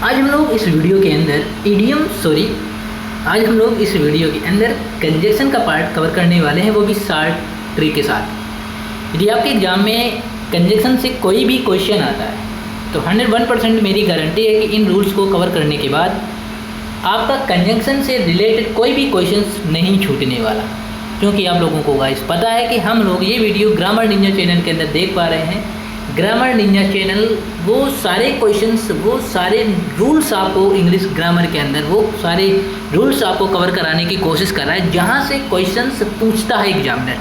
आज हम लोग इस वीडियो के अंदर आज हम लोग इस वीडियो के अंदर कंजक्शन का पार्ट कवर करने वाले हैं, वो भी शॉर्ट ट्रिक के साथ। यदि आपके एग्जाम में कंजक्शन से कोई भी क्वेश्चन आता है तो 101% मेरी गारंटी है कि इन रूल्स को कवर करने के बाद आपका कंजक्शन से रिलेटेड कोई भी क्वेश्चन नहीं छूटने वाला। क्योंकि आप लोगों को गाइस पता है कि हम लोग ये वीडियो ग्रामर निंजा चैनल के अंदर देख पा रहे हैं। ग्रामर निंजा चैनल वो सारे क्वेश्चंस, वो सारे रूल्स आपको इंग्लिश ग्रामर के अंदर वो सारे रूल्स आपको कवर कराने की कोशिश कर रहा है, जहाँ से क्वेश्चंस पूछता है एग्जामिनर,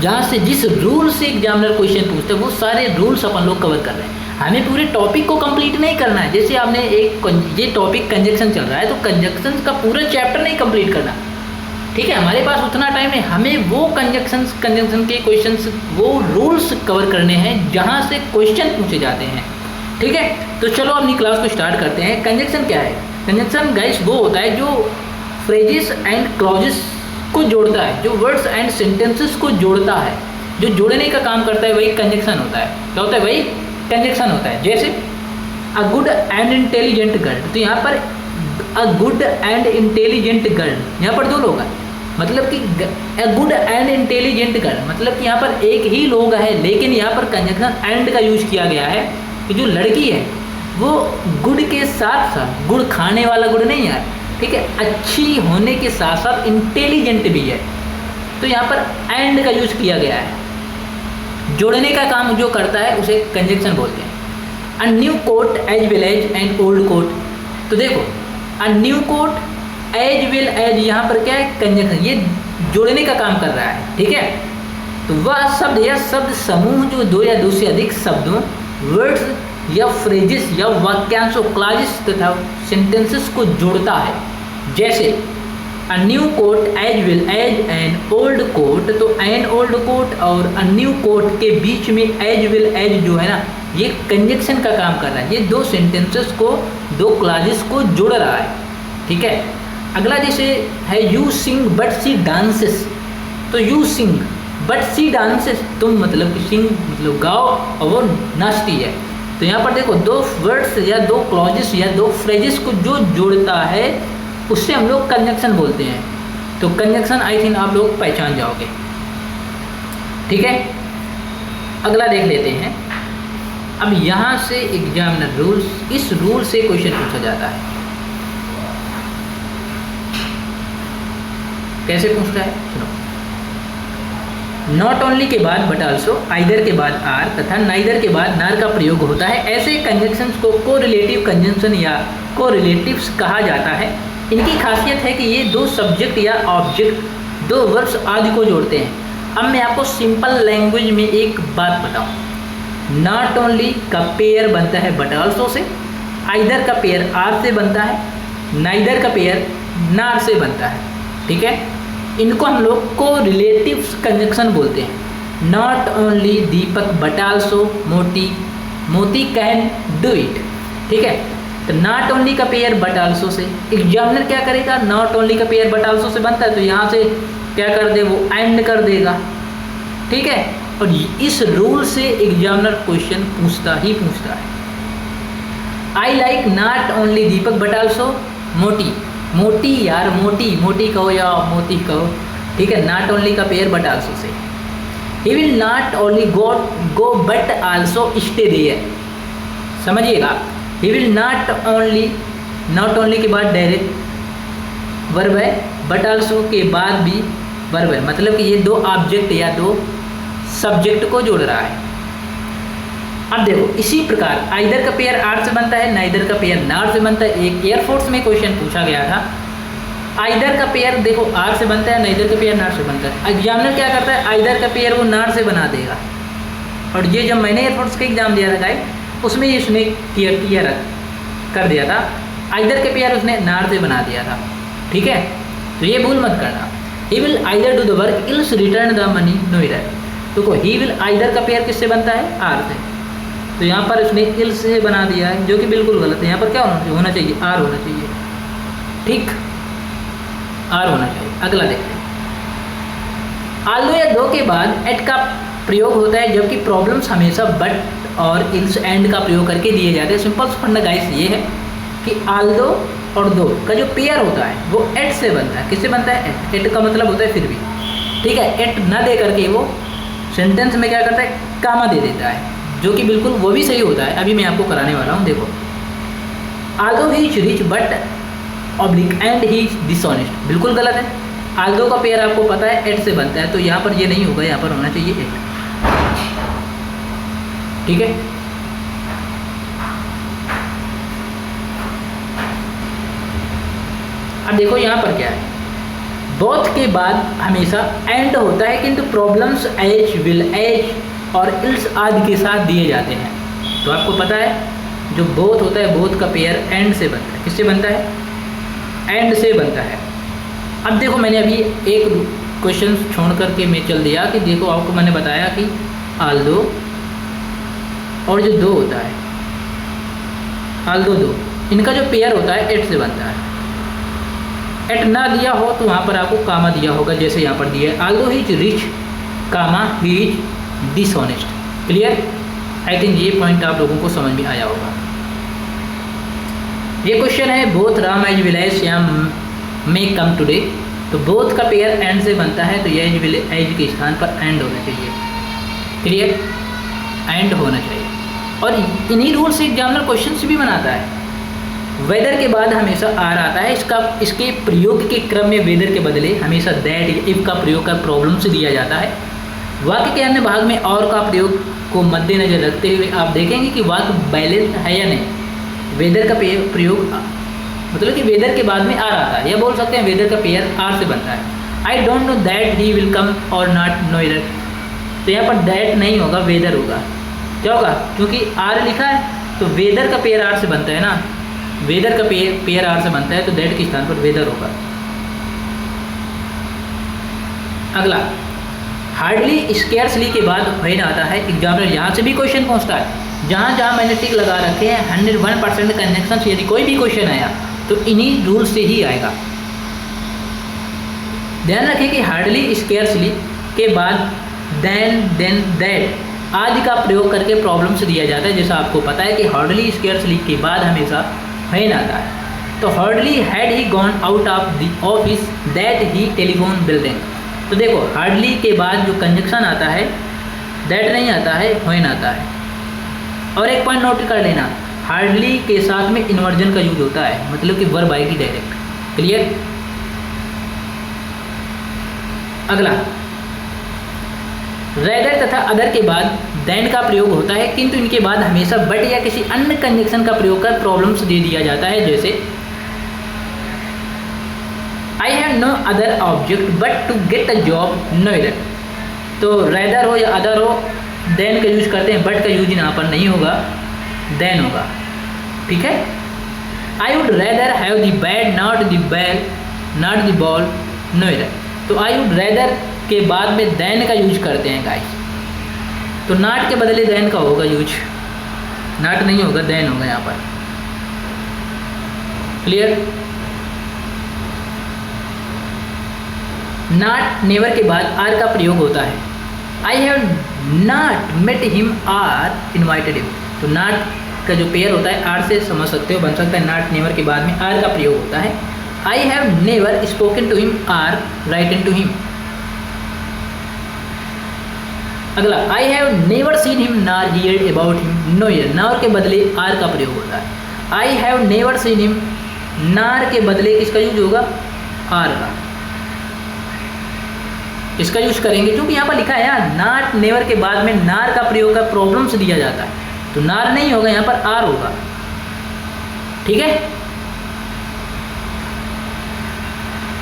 जहाँ से जिस रूल से एग्जामिनर क्वेश्चन पूछता है वो सारे रूल्स अपन लोग कवर कर रहे हैं। हमें पूरे टॉपिक को कंप्लीट नहीं करना है। जैसे आपने ये टॉपिक कंजक्शन चल रहा है तो कंजक्शन का पूरा चैप्टर नहीं कंप्लीट करना, ठीक है। हमारे पास उतना टाइम है, हमें वो कंजक्शन के क्वेश्चंस, वो रूल्स कवर करने हैं जहाँ से क्वेश्चन पूछे जाते हैं, ठीक है। तो चलो अपनी क्लास को स्टार्ट करते हैं। कंजक्शन क्या है? कंजक्शन गाइस वो होता है जो फ्रेजेस एंड क्लॉजेस को जोड़ता है, जो वर्ड्स एंड सेंटेंसेस को जोड़ता है, जो जोड़ने का काम करता है, वही कंजक्शन होता है। क्या होता है? वही कंजक्शन होता है। जैसे a good and intelligent girl, तो यहाँ पर a good and intelligent girl, यहाँ पर दो लोग हैं, मतलब कि a good and intelligent girl, मतलब कि यहाँ पर एक ही लोग है, लेकिन यहाँ पर कंजक्शन एंड का यूज किया गया है कि जो लड़की है वो गुड के साथ साथ, गुड़ खाने वाला गुड़ नहीं है, ठीक है, अच्छी होने के साथ साथ इंटेलिजेंट भी है, तो यहाँ पर एंड का यूज किया गया है। जोड़ने का काम जो करता है उसे कंजक्शन बोलते हैं। A new coat as well as and old coat, तो देखो a new coat as well as, यहाँ पर क्या है? कंजक्शन, ये जोड़ने का काम कर रहा है, ठीक है। तो वह शब्द या शब्द समूह जो दो या दो से अधिक शब्दों, वर्ड्स या फ्रेजेस या वाक्यांशों, क्लॉजेस तथा सेंटेंसेस को जोड़ता है। जैसे a new coat as well as and old coat, तो एन ओल्ड कोट और अ न्यू कोट के बीच में एज वेल एज जो है ना, ये कंजक्शन का काम कर रहा है। ये दो सेंटेंसेस को, दो क्लॉजेस को जोड़ रहा है, ठीक है। अगला जैसे है you sing but she dances, तो you sing but she dances, तुम मतलब कि सिंग मतलब गाओ और वो नाचती है। तो यहाँ पर देखो दो वर्ड्स या दो क्लॉजेस या दो फ्रेजेस को जो जोड़ता है उससे हम लोग कंजक्शन बोलते हैं। तो कंजक्शन आई थिंक आप लोग पहचान जाओगे, ठीक है। अगला देख लेते हैं। अब यहाँ से एग्जामिनर रूल्स, इस रूल से क्वेश्चन पूछा जाता है। कैसे पूछता है सुनो। नॉट ओनली के बाद बट आल्सो, आइदर के बाद आर तथा नाइदर के बाद नार का प्रयोग होता है। ऐसे कंजक्शंस को कोरिलेटिव कंजंक्शन या कोरिलेटिव्स कहा जाता है। इनकी खासियत है कि ये दो सब्जेक्ट या ऑब्जेक्ट, दो वर्ब्स आदि को जोड़ते हैं। अब मैं आपको सिंपल लैंग्वेज में एक बात बताऊं। नॉट ओनली का पेयर बनता है बट आल्सो से, आइदर का पेयर आर से बनता है, नाइदर का पेयर नार से बनता है, ठीक है। इनको हम लोग को रिलेटिव कंजक्शन बोलते हैं। Not only Deepak but also मोती, मोती कैन डू इट, ठीक है। तो नॉट ओनली का पेयर बट आल्सो से एग्जामिनर क्या करेगा? नॉट ओनली का पेयर बट आल्सो से बनता है तो यहाँ से क्या कर दे, वो एंड कर देगा, ठीक है। और इस रूल से एग्जामिनर क्वेश्चन पूछता ही पूछता है। I like not only Deepak but also मोती, मोती यार, मोती मोती कहो या मोती कहो, ठीक है। नॉट ओनली का पेयर बट आल्सो से। He will not only go but also stay there, समझिएगा। ही विल नॉट ओनली के बाद डायरेक्ट वर्ब है, बट आल्सो के बाद भी वर्ब है, मतलब कि ये दो ऑब्जेक्ट या दो सब्जेक्ट को जोड़ रहा है। अब देखो इसी प्रकार आइदर का पेयर आर से बनता है, नाइदर का पेयर नार से बनता है। एक एयरफोर्स में क्वेश्चन पूछा गया था, आइदर का पेयर देखो आर से बनता है, नाइदर का पेयर नार से बनता है। एग्जामिनर क्या करता है? आइदर का पेयर वो नार से बना देगा। और ये जब मैंने एयरफोर्स का एग्जाम दिया था गाइड, उसमें ये उसने क्लियर कर दिया था, आइदर के पेयर उसने नार से बना दिया था, ठीक है। तो ये भूल मत करना। He will either do the work else return the money no error, देखो ही विल आइदर का पेयर किससे बनता है? आर से। तो यहाँ पर उसने इल से बना दिया है, जो कि बिल्कुल गलत है। यहाँ पर क्या होना चाहिए? आर होना चाहिए, ठीक, आर होना चाहिए। अगला देखते हैं। आल्दो या दो के बाद एट का प्रयोग होता है, जबकि प्रॉब्लम्स हमेशा बट और इल्स एंड का प्रयोग करके दिए जाते हैं। सिंपल फंडा गाइस ये है कि आल्दो और दो का जो पेयर होता है वो एट से बनता है। किससे बनता है? एट। एट का मतलब होता है फिर भी, ठीक है। एट ना दे करके वो सेंटेंस में क्या करता है? कामा दे देता है, जो कि बिल्कुल वो भी सही होता है। अभी मैं आपको कराने वाला हूँ, देखो। Aldous he is rich but oblique and he is dishonest, बिल्कुल गलत है। आल्दो का पेयर आपको पता है एट से बनता है, तो यहाँ पर ये नहीं होगा, यहाँ पर होना चाहिए एट, ठीक है। अब देखो यहाँ पर क्या है, बोथ के बाद हमेशा एंड होता है, किंतु प्रॉब्लम्स एज, विल, एज और इल्स आदि के साथ दिए जाते हैं। तो आपको पता है जो बोथ होता है, बोथ का पेयर एंड से बनता है। किससे बनता है? एंड से बनता है। अब देखो मैंने अभी एक क्वेश्चन छोड़ करके मैं चल दिया कि देखो आपको मैंने बताया कि आल्दो और जो दो होता है, आल्दो दो, इनका जो पेयर होता है एट से बनता है। एट ना दिया हो तो वहाँ पर आपको कामा दिया होगा, जैसे यहाँ पर दिया है although he is rich comma he is dishonest. Clear? I think ये पॉइंट आप लोगों को समझ में आया होगा। ये क्वेश्चन है both Ram as village Shyam में कम टुडे, तो बोथ का पेयर एंड से बनता है, तो एज विल एज के स्थान पर एंड होना चाहिए। क्लियर? एंड होना चाहिए। और इन्हीं रूल से एग्जामिनर क्वेश्चन भी बनाता है। वेदर के बाद हमेशा आर आता है, इसके प्रयोग के क्रम में वेदर के बदले हमेशा दैट, इफ का प्रयोग कर प्रॉब्लम से दिया जाता है। वाक्य के अन्य भाग में और का प्रयोग को मद्देनजर रखते हुए आप देखेंगे कि वाक्य बैलेंस है या नहीं। वेदर का प्रयोग मतलब कि वेदर के बाद में आर आता है, या बोल सकते हैं वेदर का पेयर आर से बनता है। I don't know that he will come और नॉट नो इधर, तो यहाँ पर दैट नहीं होगा, वेदर होगा। क्या होगा? क्योंकि आर लिखा है तो वेदर का पेयर आर से बनता है ना, वेदर का पेयर आर से बनता है, तो दैट के स्थान पर वेदर होगा। अगला, हार्डली स्केर्सली के बाद व्हेन आता है। एग्जामिनर यहाँ से भी क्वेश्चन पूछता है, जहाँ जहाँ मैंने टिक लगा रखे हैं 101% कंजंक्शन, यदि कोई भी क्वेश्चन आया तो इन्हीं रूल से ही आएगा। ध्यान रखें कि हार्डली स्केर्सली के बाद देन, देन, दैट आदि का प्रयोग करके प्रॉब्लम से दिया जाता है। जैसा आपको पता है कि हार्डली स्केर्सली के बाद हमेशा व्हेन आता है। तो hardly had he gone out of the office that he telephone building, तो देखो हार्डली के बाद जो कंजंक्शन आता है दैट नहीं आता है, व्हेन आता है। और एक पॉइंट नोट कर लेना, हार्डली के साथ में इन्वर्जन का यूज होता है, मतलब कि वर्ब आएगी डायरेक्ट। क्लियर? अगला, रेदर तथा अदर के बाद देन का प्रयोग होता है, किंतु इनके बाद हमेशा बट या किसी अन्य कंजंक्शन का प्रयोग कर प्रॉब्लम्स दे दिया जाता है। जैसे I have no other object but to get a job no इधर, तो रेदर हो या अदर हो देन का यूज करते हैं, बट का यूज यहाँ पर नहीं होगा, देन होगा। ठीक है? I would rather have the bat not the bail not the ball no इधर, तो आई वुड रेदर के बाद में देन का यूज करते हैं गाइस, तो नॉट के बदले देन का होगा यूज, नॉट नहीं होगा, देन होगा यहाँ पर। क्लियर? नॉट नेवर के बाद आर का प्रयोग होता है। I have not met him or invited him, तो नॉट का जो पेयर होता है आर से समझ सकते हो, बन सकता है नॉट नेवर के बाद में आर का प्रयोग होता है। I have never spoken to him or written to him. अगला, I have never seen him nor heard about him no year, nor के बदले आर का प्रयोग होता है। I have never seen him, nor के बदले किसका यूज होगा? आर का, इसका यूज करेंगे क्योंकि यहाँ पर लिखा है यार नॉट नेवर के बाद में नार का प्रयोग का प्रॉब्लम से दिया जाता है, तो नार नहीं होगा, यहाँ पर आर होगा। ठीक है?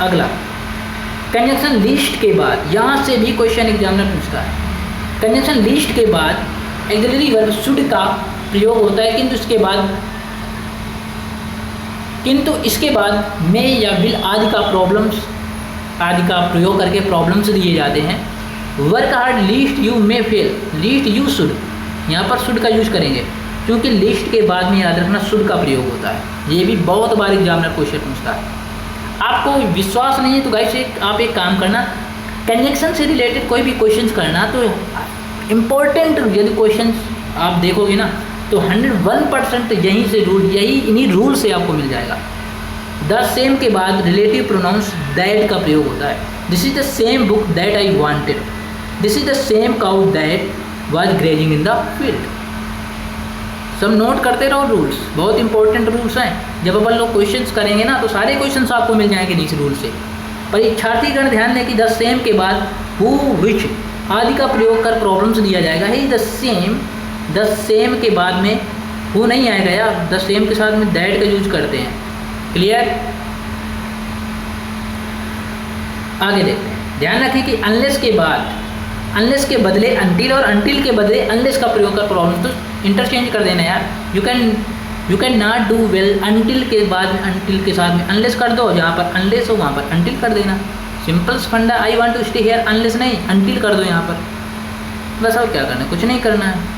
अगला, कंजंक्शन लिस्ट के बाद, यहाँ से भी क्वेश्चन एग्जामिनर पूछता है। कंजंक्शन लिस्ट के बाद ऑक्सिलरी वर्ब शुड का प्रयोग होता है, किंतु इसके बाद मे या विल आदि का प्रयोग करके प्रॉब्लम्स दिए जाते हैं। Work hard least you may fail, least you should, यहाँ पर शुड का यूज करेंगे क्योंकि लिस्ट के बाद में याद रखना शुड का प्रयोग होता है। ये भी बहुत बार एग्जामिनर क्वेश्चन पूछता है। आपको विश्वास नहीं है तो गाइस आप एक काम करना, कंजंक्शन से रिलेटेड कोई भी क्वेश्चंस करना तो इम्पोर्टेंट यदि क्वेश्चंस आप देखोगे ना तो 101% यहीं से इन्हीं रूल से आपको मिल जाएगा। द सेम के बाद रिलेटिव प्रोनाउंस दैट का प्रयोग होता है। This is the same book that I wanted, this is the same cow that was grazing in the field. सब नोट करते रहो रूल्स, बहुत इंपॉर्टेंट रूल्स हैं। जब अपन लोग क्वेश्चंस करेंगे ना तो सारे क्वेश्चंस आपको मिल जाएंगे इस रूल से। परीक्षार्थीगण ध्यान दें कि द सेम के बाद हु विच आदि का प्रयोग कर प्रॉब्लम्स दिया जाएगा। ही द सेम के बाद में हु नहीं आएगा यार, द सेम के साथ में दैट का यूज करते हैं। क्लियर? आगे देखते हैं। ध्यान रखें कि अनलेस के बदले अनटिल और अनटिल के बदले अनलेस का प्रयोग कर प्रॉब्लम, तो इंटरचेंज कर देना यार। You can not do well, until के बाद में अनटिल के साथ में अनलेस कर दो, जहाँ पर अनलेस हो वहाँ पर अनटिल कर देना। Simple funda, I want to stay here, unless नहीं अनटिल कर दो यहाँ पर, बस। और क्या करना है? कुछ नहीं करना है।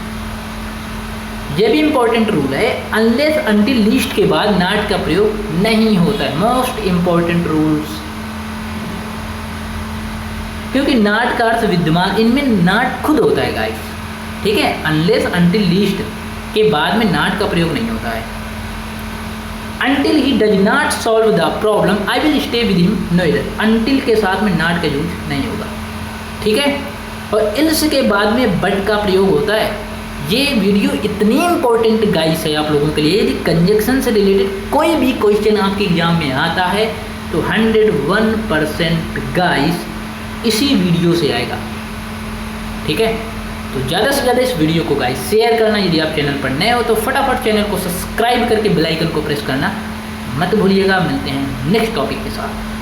ये भी इंपॉर्टेंट रूल है, अनलेस अनटिल लिस्ट के बाद नॉट का प्रयोग नहीं होता है। मोस्ट इंपॉर्टेंट रूल्स, क्योंकि नॉट का अर्थ विद्यमान, इनमें नॉट खुद होता है गाइस, ठीक है। अनलेस अनटिल लिस्ट के बाद में नॉट का प्रयोग नहीं होता है। Until he does not solve the problem I will stay with him Noida, until के साथ में नॉट का यूज नहीं होगा, ठीक है। और इल्स के बाद में बट का प्रयोग होता है। ये वीडियो इतनी इंपॉर्टेंट गाइस है आप लोगों के लिए। यदि कंजक्शन से रिलेटेड कोई भी क्वेश्चन आपके एग्जाम में आता है तो 101% गाइस इसी वीडियो से आएगा, ठीक है। तो ज़्यादा से ज़्यादा इस वीडियो को गाइस शेयर करना। यदि आप चैनल पर नए हो तो फटाफट चैनल को सब्सक्राइब करके बेल आइकन को प्रेस करना मत भूलिएगा। मिलते हैं नेक्स्ट टॉपिक के साथ।